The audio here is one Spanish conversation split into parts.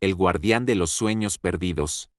El guardián de los sueños perdidos.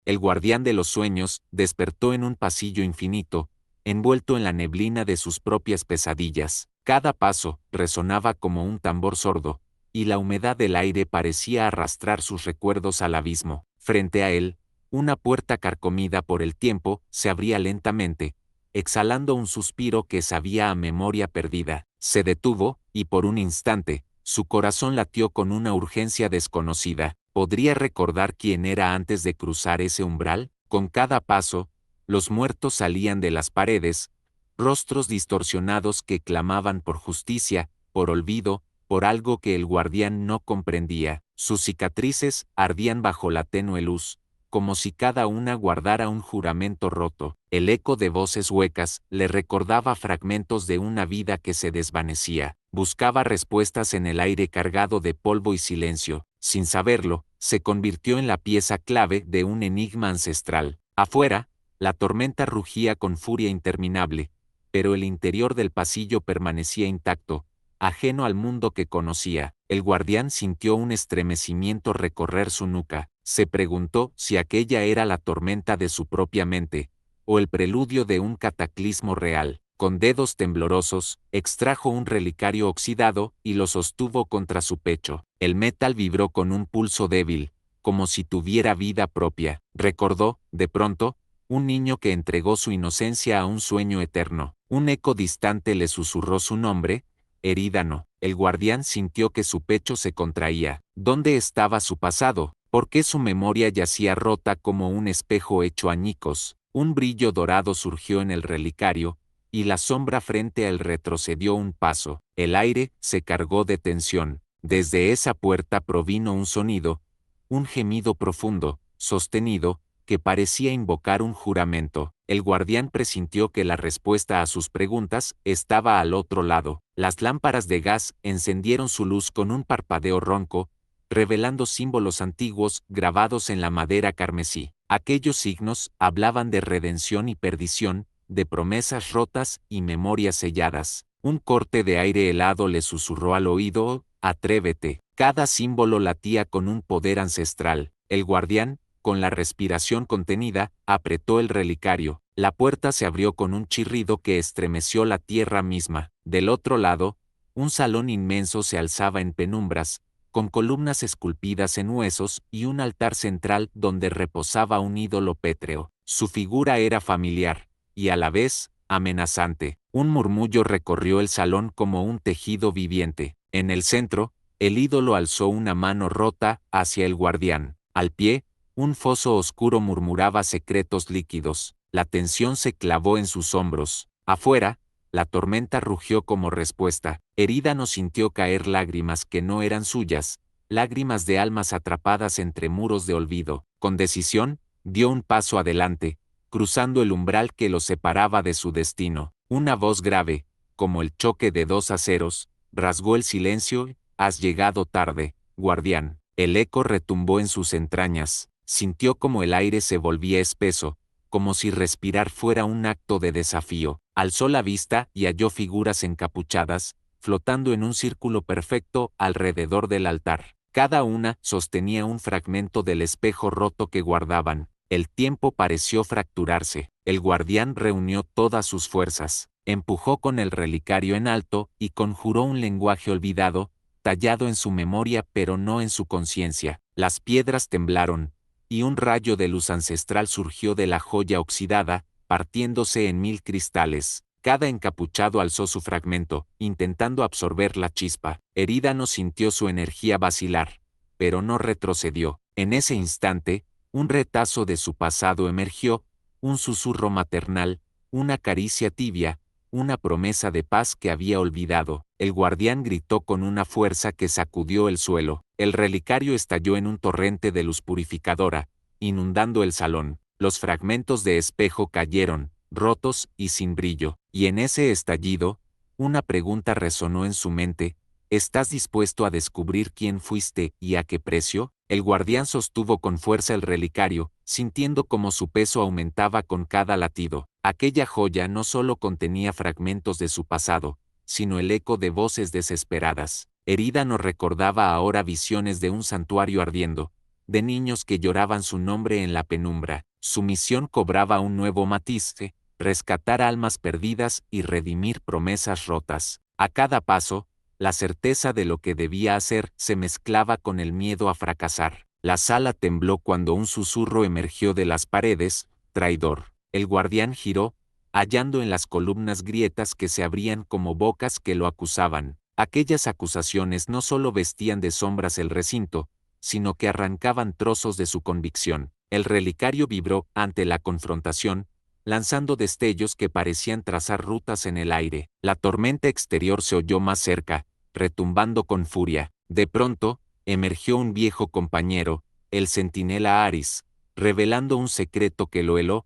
El guardián de los sueños despertó en un pasillo infinito, envuelto en la neblina de sus propias pesadillas. Cada paso resonaba como un tambor sordo, y la humedad del aire parecía arrastrar sus recuerdos al abismo. Frente a él, una puerta carcomida por el tiempo se abría lentamente, exhalando un suspiro que sabía a memoria perdida. Se detuvo, y por un instante, su corazón latió con una urgencia desconocida. ¿Podría recordar quién era antes de cruzar ese umbral? Con cada paso, los muertos salían de las paredes, rostros distorsionados que clamaban por justicia, por olvido, por algo que el guardián no comprendía. Sus cicatrices ardían bajo la tenue luz, como si cada una guardara un juramento roto. El eco de voces huecas le recordaba fragmentos de una vida que se desvanecía. Buscaba respuestas en el aire cargado de polvo y silencio. Sin saberlo, se convirtió en la pieza clave de un enigma ancestral. Afuera, la tormenta rugía con furia interminable, pero el interior del pasillo permanecía intacto, ajeno al mundo que conocía. El guardián sintió un estremecimiento recorrer su nuca. Se preguntó si aquella era la tormenta de su propia mente, o el preludio de un cataclismo real. Con dedos temblorosos, extrajo un relicario oxidado y lo sostuvo contra su pecho. El metal vibró con un pulso débil, como si tuviera vida propia. Recordó, de pronto, un niño que entregó su inocencia a un sueño eterno. Un eco distante le susurró su nombre, Erídano. El guardián sintió que su pecho se contraía. ¿Dónde estaba su pasado? ¿Por qué su memoria yacía rota como un espejo hecho añicos? Un brillo dorado surgió en el relicario, y la sombra frente a él retrocedió un paso. El aire se cargó de tensión. Desde esa puerta provino un sonido, un gemido profundo, sostenido, que parecía invocar un juramento. El guardián presintió que la respuesta a sus preguntas estaba al otro lado. Las lámparas de gas encendieron su luz con un parpadeo ronco, revelando símbolos antiguos grabados en la madera carmesí. Aquellos signos hablaban de redención y perdición, de promesas rotas y memorias selladas. Un corte de aire helado le susurró al oído, «Atrévete». Cada símbolo latía con un poder ancestral. El guardián, con la respiración contenida, apretó el relicario. La puerta se abrió con un chirrido que estremeció la tierra misma. Del otro lado, un salón inmenso se alzaba en penumbras, con columnas esculpidas en huesos y un altar central donde reposaba un ídolo pétreo. Su figura era familiar, y a la vez, amenazante. Un murmullo recorrió el salón como un tejido viviente. En el centro, el ídolo alzó una mano rota hacia el guardián. Al pie, un foso oscuro murmuraba secretos líquidos. La tensión se clavó en sus hombros. Afuera, la tormenta rugió como respuesta. Erídano sintió caer lágrimas que no eran suyas, lágrimas de almas atrapadas entre muros de olvido. Con decisión, dio un paso adelante, cruzando el umbral que lo separaba de su destino. Una voz grave, como el choque de dos aceros, rasgó el silencio. «Has llegado tarde, guardián». El eco retumbó en sus entrañas. Sintió como el aire se volvía espeso, como si respirar fuera un acto de desafío. Alzó la vista y halló figuras encapuchadas, flotando en un círculo perfecto alrededor del altar. Cada una sostenía un fragmento del espejo roto que guardaban. El tiempo pareció fracturarse. El guardián reunió todas sus fuerzas, empujó con el relicario en alto y conjuró un lenguaje olvidado, tallado en su memoria pero no en su conciencia. Las piedras temblaron, y un rayo de luz ancestral surgió de la joya oxidada, partiéndose en 1000 cristales. Cada encapuchado alzó su fragmento, intentando absorber la chispa. Erídano sintió su energía vacilar, pero no retrocedió. En ese instante, un retazo de su pasado emergió, un susurro maternal, una caricia tibia, una promesa de paz que había olvidado. El guardián gritó con una fuerza que sacudió el suelo. El relicario estalló en un torrente de luz purificadora, inundando el salón. Los fragmentos de espejo cayeron, rotos y sin brillo. Y en ese estallido, una pregunta resonó en su mente: ¿estás dispuesto a descubrir quién fuiste y a qué precio? El guardián sostuvo con fuerza el relicario, sintiendo como su peso aumentaba con cada latido. Aquella joya no solo contenía fragmentos de su pasado, sino el eco de voces desesperadas. Erídano recordaba ahora visiones de un santuario ardiendo, de niños que lloraban su nombre en la penumbra. Su misión cobraba un nuevo matiz: rescatar almas perdidas y redimir promesas rotas. A cada paso, la certeza de lo que debía hacer se mezclaba con el miedo a fracasar. La sala tembló cuando un susurro emergió de las paredes: traidor. El guardián giró, hallando en las columnas grietas que se abrían como bocas que lo acusaban. Aquellas acusaciones no solo vestían de sombras el recinto, sino que arrancaban trozos de su convicción. El relicario vibró ante la confrontación, lanzando destellos que parecían trazar rutas en el aire. La tormenta exterior se oyó más cerca, retumbando con furia. De pronto, emergió un viejo compañero, el centinela Aris, revelando un secreto que lo heló.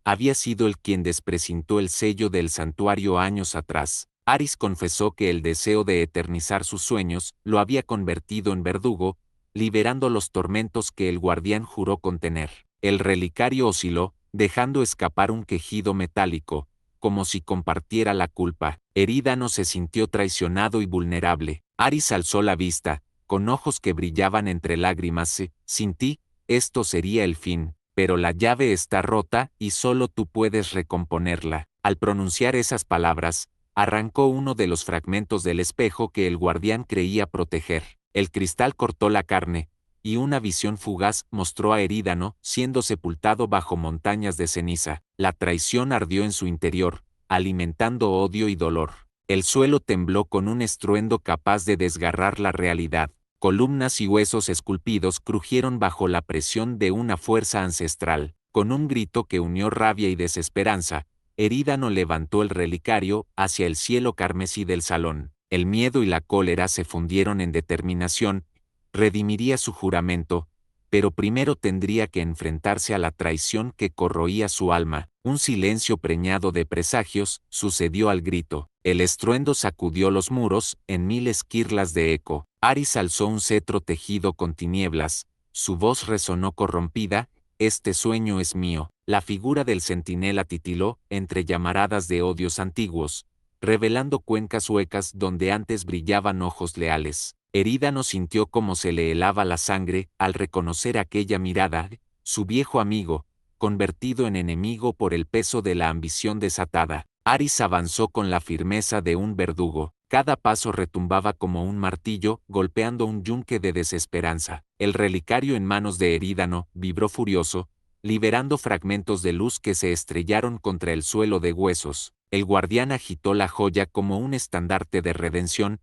Había sido él quien desprecintó el sello del santuario años atrás. Aris confesó que el deseo de eternizar sus sueños lo había convertido en verdugo, liberando los tormentos que el guardián juró contener. El relicario osciló, dejando escapar un quejido metálico, como si compartiera la culpa. Erídano se sintió traicionado y vulnerable. Aris alzó la vista, con ojos que brillaban entre lágrimas. Sin ti, esto sería el fin, pero la llave está rota y solo tú puedes recomponerla. Al pronunciar esas palabras, arrancó uno de los fragmentos del espejo que el guardián creía proteger. El cristal cortó la carne, y una visión fugaz mostró a Erídano siendo sepultado bajo montañas de ceniza. La traición ardió en su interior, alimentando odio y dolor. El suelo tembló con un estruendo capaz de desgarrar la realidad. Columnas y huesos esculpidos crujieron bajo la presión de una fuerza ancestral. Con un grito que unió rabia y desesperanza, Erídano levantó el relicario hacia el cielo carmesí del salón. El miedo y la cólera se fundieron en determinación. Redimiría su juramento, pero primero tendría que enfrentarse a la traición que corroía su alma. Un silencio preñado de presagios sucedió al grito. El estruendo sacudió los muros en mil esquirlas de eco. Aris alzó un cetro tejido con tinieblas. Su voz resonó corrompida: «Este sueño es mío». La figura del centinela titiló entre llamaradas de odios antiguos, revelando cuencas huecas donde antes brillaban ojos leales. Erídano sintió como se le helaba la sangre al reconocer aquella mirada, su viejo amigo, convertido en enemigo por el peso de la ambición desatada. Aris avanzó con la firmeza de un verdugo. Cada paso retumbaba como un martillo, golpeando un yunque de desesperanza. El relicario en manos de Erídano vibró furioso, liberando fragmentos de luz que se estrellaron contra el suelo de huesos. El guardián agitó la joya como un estandarte de redención,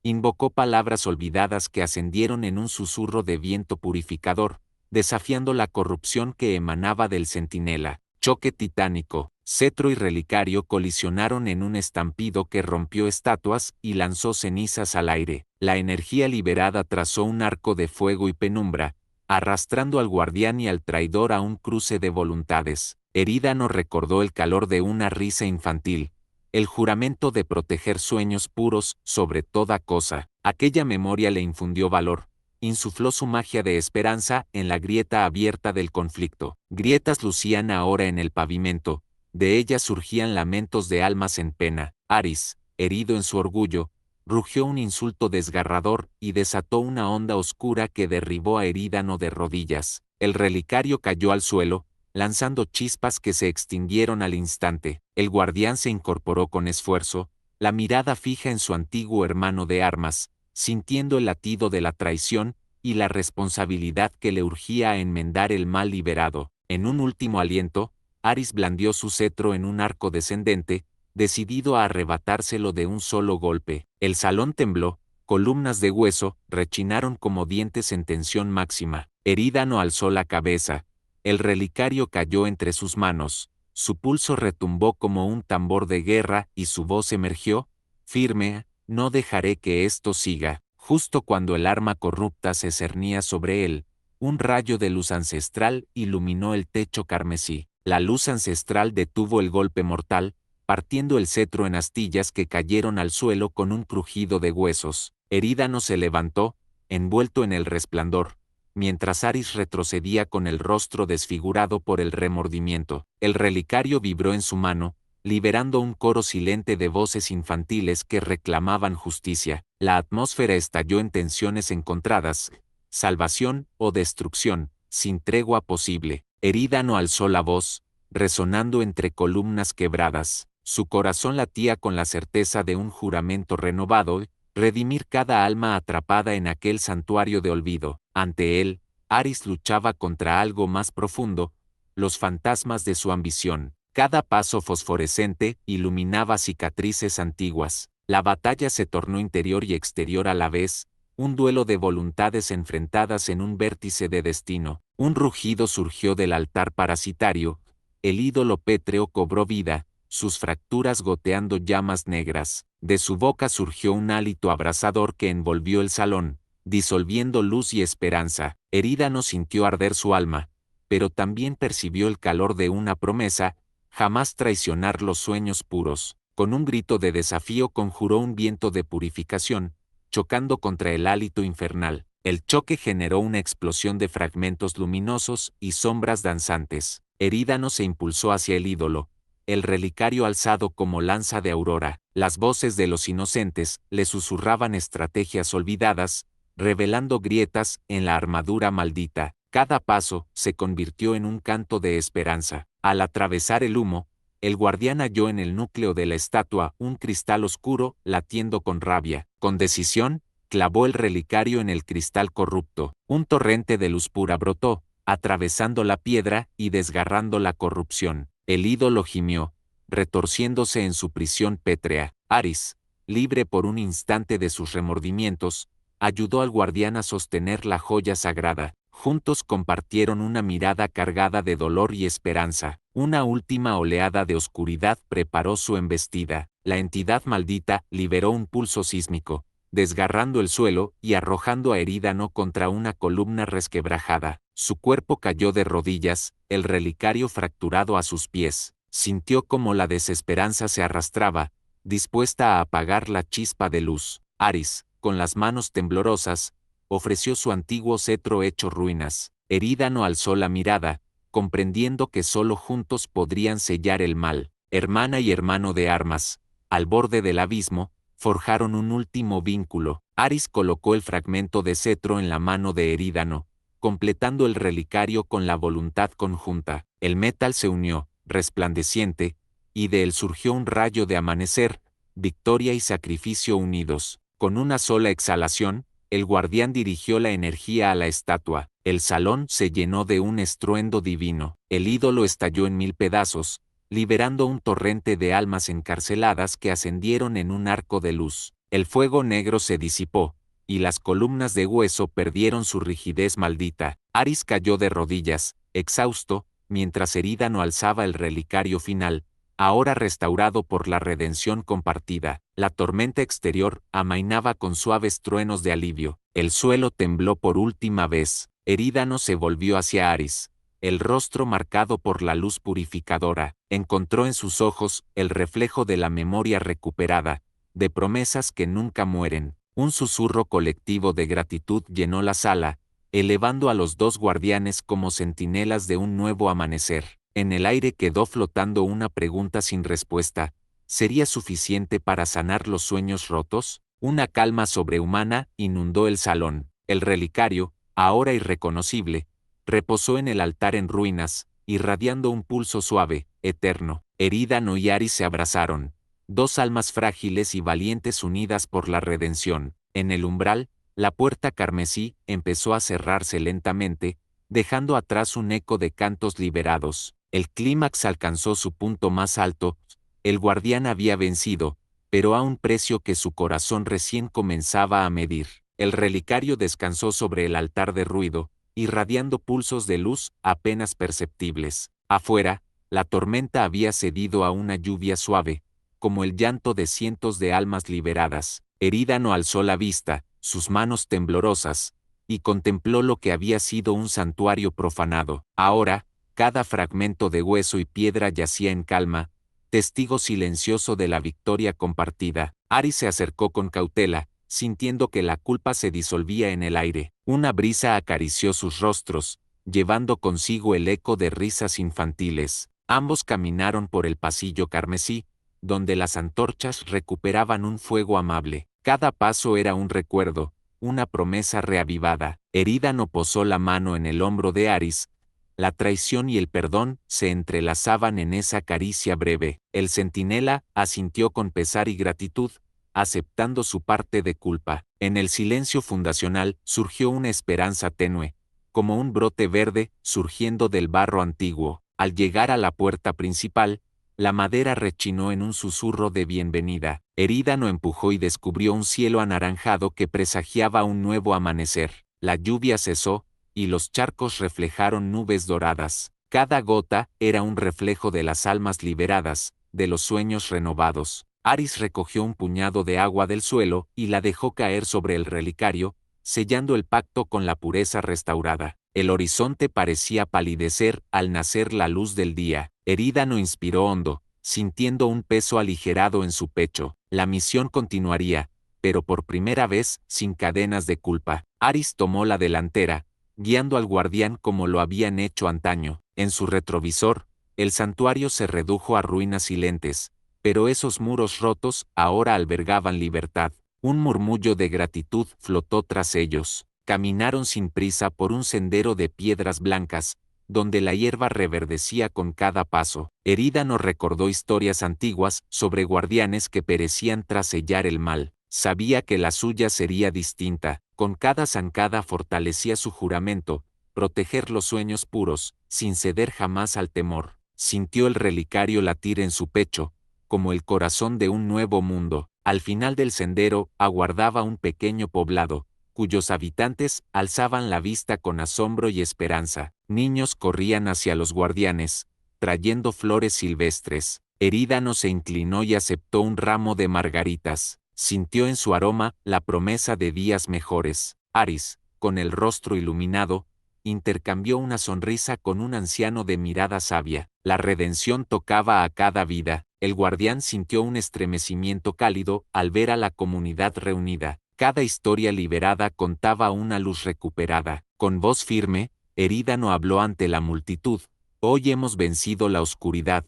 invocó palabras olvidadas que ascendieron en un susurro de viento purificador, desafiando la corrupción que emanaba del centinela. Choque titánico, cetro y relicario colisionaron en un estampido que rompió estatuas y lanzó cenizas al aire. La energía liberada trazó un arco de fuego y penumbra, arrastrando al guardián y al traidor a un cruce de voluntades. Erídano recordó el calor de una risa infantil, el juramento de proteger sueños puros sobre toda cosa. Aquella memoria le infundió valor, insufló su magia de esperanza en la grieta abierta del conflicto. Grietas lucían ahora en el pavimento, de ellas surgían lamentos de almas en pena. Aris, herido en su orgullo, rugió un insulto desgarrador y desató una onda oscura que derribó a Erídano de rodillas. El relicario cayó al suelo, lanzando chispas que se extinguieron al instante. El guardián se incorporó con esfuerzo, la mirada fija en su antiguo hermano de armas, sintiendo el latido de la traición y la responsabilidad que le urgía a enmendar el mal liberado. En un último aliento, Aris blandió su cetro en un arco descendente, decidido a arrebatárselo de un solo golpe. El salón tembló, columnas de hueso rechinaron como dientes en tensión máxima. Erídano alzó la cabeza. El relicario cayó entre sus manos, su pulso retumbó como un tambor de guerra y su voz emergió, firme: «No dejaré que esto siga». Justo cuando el arma corrupta se cernía sobre él, un rayo de luz ancestral iluminó el techo carmesí. La luz ancestral detuvo el golpe mortal, partiendo el cetro en astillas que cayeron al suelo con un crujido de huesos. Erídano se levantó, envuelto en el resplandor, mientras Aris retrocedía con el rostro desfigurado por el remordimiento. El relicario vibró en su mano, liberando un coro silente de voces infantiles que reclamaban justicia. La atmósfera estalló en tensiones encontradas, salvación o destrucción, sin tregua posible. Erídano alzó la voz, resonando entre columnas quebradas. Su corazón latía con la certeza de un juramento renovado, redimir cada alma atrapada en aquel santuario de olvido. Ante él, Aris luchaba contra algo más profundo, los fantasmas de su ambición. Cada paso fosforescente iluminaba cicatrices antiguas. La batalla se tornó interior y exterior a la vez, un duelo de voluntades enfrentadas en un vértice de destino. Un rugido surgió del altar parasitario, el ídolo pétreo cobró vida, sus fracturas goteando llamas negras. De su boca surgió un hálito abrasador que envolvió el salón, disolviendo luz y esperanza. Erídano sintió arder su alma, pero también percibió el calor de una promesa, jamás traicionar los sueños puros. Con un grito de desafío conjuró un viento de purificación, chocando contra el hálito infernal. El choque generó una explosión de fragmentos luminosos y sombras danzantes. Erídano se impulsó hacia el ídolo, el relicario alzado como lanza de aurora. Las voces de los inocentes le susurraban estrategias olvidadas, revelando grietas en la armadura maldita. Cada paso se convirtió en un canto de esperanza. Al atravesar el humo, el guardián halló en el núcleo de la estatua un cristal oscuro latiendo con rabia. Con decisión, clavó el relicario en el cristal corrupto. Un torrente de luz pura brotó, atravesando la piedra y desgarrando la corrupción. El ídolo gimió, retorciéndose en su prisión pétrea. Aris, libre por un instante de sus remordimientos, ayudó al guardián a sostener la joya sagrada. Juntos compartieron una mirada cargada de dolor y esperanza. Una última oleada de oscuridad preparó su embestida. La entidad maldita liberó un pulso sísmico, desgarrando el suelo y arrojando a Erídano contra una columna resquebrajada. Su cuerpo cayó de rodillas, el relicario fracturado a sus pies. Sintió como la desesperanza se arrastraba, dispuesta a apagar la chispa de luz. Aris, con las manos temblorosas, ofreció su antiguo cetro hecho ruinas. Erídano alzó la mirada, comprendiendo que solo juntos podrían sellar el mal. Hermana y hermano de armas, al borde del abismo, forjaron un último vínculo. Aris colocó el fragmento de cetro en la mano de Erídano, completando el relicario con la voluntad conjunta. El metal se unió, resplandeciente, y de él surgió un rayo de amanecer, victoria y sacrificio unidos. Con una sola exhalación, el guardián dirigió la energía a la estatua. El salón se llenó de un estruendo divino. El ídolo estalló en 1000 pedazos, liberando un torrente de almas encarceladas que ascendieron en un arco de luz. El fuego negro se disipó, y las columnas de hueso perdieron su rigidez maldita. Aris cayó de rodillas, exhausto, mientras Erídano alzaba el relicario final, ahora restaurado por la redención compartida. La tormenta exterior amainaba con suaves truenos de alivio. El suelo tembló por última vez. Erídano se volvió hacia Aris, el rostro marcado por la luz purificadora. Encontró en sus ojos el reflejo de la memoria recuperada, de promesas que nunca mueren. Un susurro colectivo de gratitud llenó la sala, elevando a los dos guardianes como centinelas de un nuevo amanecer. En el aire quedó flotando una pregunta sin respuesta. ¿Sería suficiente para sanar los sueños rotos? Una calma sobrehumana inundó el salón. El relicario, ahora irreconocible, reposó en el altar en ruinas, irradiando un pulso suave, eterno. Erídano y Aris se abrazaron, dos almas frágiles y valientes unidas por la redención. En el umbral, la puerta carmesí empezó a cerrarse lentamente, dejando atrás un eco de cantos liberados. El clímax alcanzó su punto más alto. El guardián había vencido, pero a un precio que su corazón recién comenzaba a medir. El relicario descansó sobre el altar de ruido, irradiando pulsos de luz apenas perceptibles. Afuera, la tormenta había cedido a una lluvia suave, como el llanto de cientos de almas liberadas. Erídano alzó la vista, sus manos temblorosas, y contempló lo que había sido un santuario profanado. Ahora, cada fragmento de hueso y piedra yacía en calma, testigo silencioso de la victoria compartida. Aris se acercó con cautela, sintiendo que la culpa se disolvía en el aire. Una brisa acarició sus rostros, llevando consigo el eco de risas infantiles. Ambos caminaron por el pasillo carmesí, donde las antorchas recuperaban un fuego amable. Cada paso era un recuerdo, una promesa reavivada. Erídano posó la mano en el hombro de Aris. La traición y el perdón se entrelazaban en esa caricia breve. El centinela asintió con pesar y gratitud, aceptando su parte de culpa. En el silencio fundacional surgió una esperanza tenue, como un brote verde surgiendo del barro antiguo. Al llegar a la puerta principal, la madera rechinó en un susurro de bienvenida. Erídano empujó y descubrió un cielo anaranjado que presagiaba un nuevo amanecer. La lluvia cesó, y los charcos reflejaron nubes doradas. Cada gota era un reflejo de las almas liberadas, de los sueños renovados. Aris recogió un puñado de agua del suelo y la dejó caer sobre el relicario, sellando el pacto con la pureza restaurada. El horizonte parecía palidecer al nacer la luz del día. Erídano inspiró hondo, sintiendo un peso aligerado en su pecho. La misión continuaría, pero por primera vez sin cadenas de culpa. Aris tomó la delantera, guiando al guardián como lo habían hecho antaño. En su retrovisor, el santuario se redujo a ruinas silentes, pero esos muros rotos ahora albergaban libertad. Un murmullo de gratitud flotó tras ellos. Caminaron sin prisa por un sendero de piedras blancas, donde la hierba reverdecía con cada paso. Erídano recordó historias antiguas sobre guardianes que perecían tras sellar el mal. Sabía que la suya sería distinta. Con cada zancada fortalecía su juramento, proteger los sueños puros, sin ceder jamás al temor. Sintió el relicario latir en su pecho, como el corazón de un nuevo mundo. Al final del sendero aguardaba un pequeño poblado, cuyos habitantes alzaban la vista con asombro y esperanza. Niños corrían hacia los guardianes, trayendo flores silvestres. Erídano se inclinó y aceptó un ramo de margaritas. Sintió en su aroma la promesa de días mejores. Aris, con el rostro iluminado, intercambió una sonrisa con un anciano de mirada sabia. La redención tocaba a cada vida. El guardián sintió un estremecimiento cálido al ver a la comunidad reunida. Cada historia liberada contaba una luz recuperada. Con voz firme, Erídano habló ante la multitud. Hoy hemos vencido la oscuridad,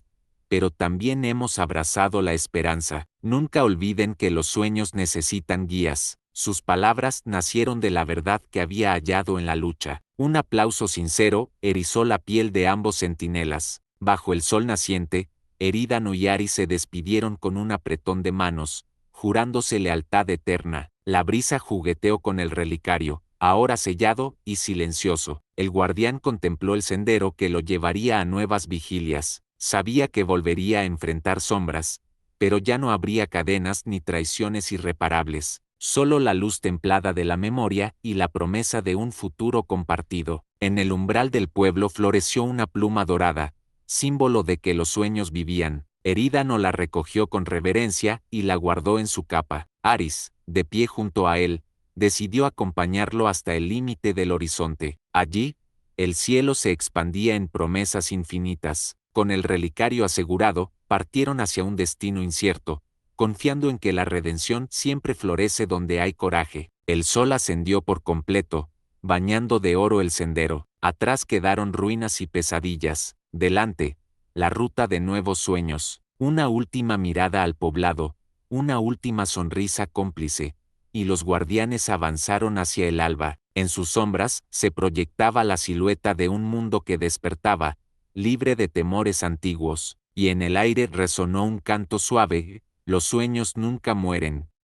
pero también hemos abrazado la esperanza. Nunca olviden que los sueños necesitan guías. Sus palabras nacieron de la verdad que había hallado en la lucha. Un aplauso sincero erizó la piel de ambos centinelas. Bajo el sol naciente, Erídano y Aris se despidieron con un apretón de manos, jurándose lealtad eterna. La brisa jugueteó con el relicario, ahora sellado y silencioso. El guardián contempló el sendero que lo llevaría a nuevas vigilias. Sabía que volvería a enfrentar sombras, pero ya no habría cadenas ni traiciones irreparables, solo la luz templada de la memoria y la promesa de un futuro compartido. En el umbral del pueblo floreció una pluma dorada, símbolo de que los sueños vivían. Erídano la recogió con reverencia y la guardó en su capa. Aris, de pie junto a él, decidió acompañarlo hasta el límite del horizonte. Allí, el cielo se expandía en promesas infinitas. Con el relicario asegurado, partieron hacia un destino incierto, confiando en que la redención siempre florece donde hay coraje. El sol ascendió por completo, bañando de oro el sendero. Atrás quedaron ruinas y pesadillas. Delante, la ruta de nuevos sueños. Una última mirada al poblado, una última sonrisa cómplice, y los guardianes avanzaron hacia el alba. En sus sombras se proyectaba la silueta de un mundo que despertaba, libre de temores antiguos, y en el aire resonó un canto suave: los sueños nunca mueren.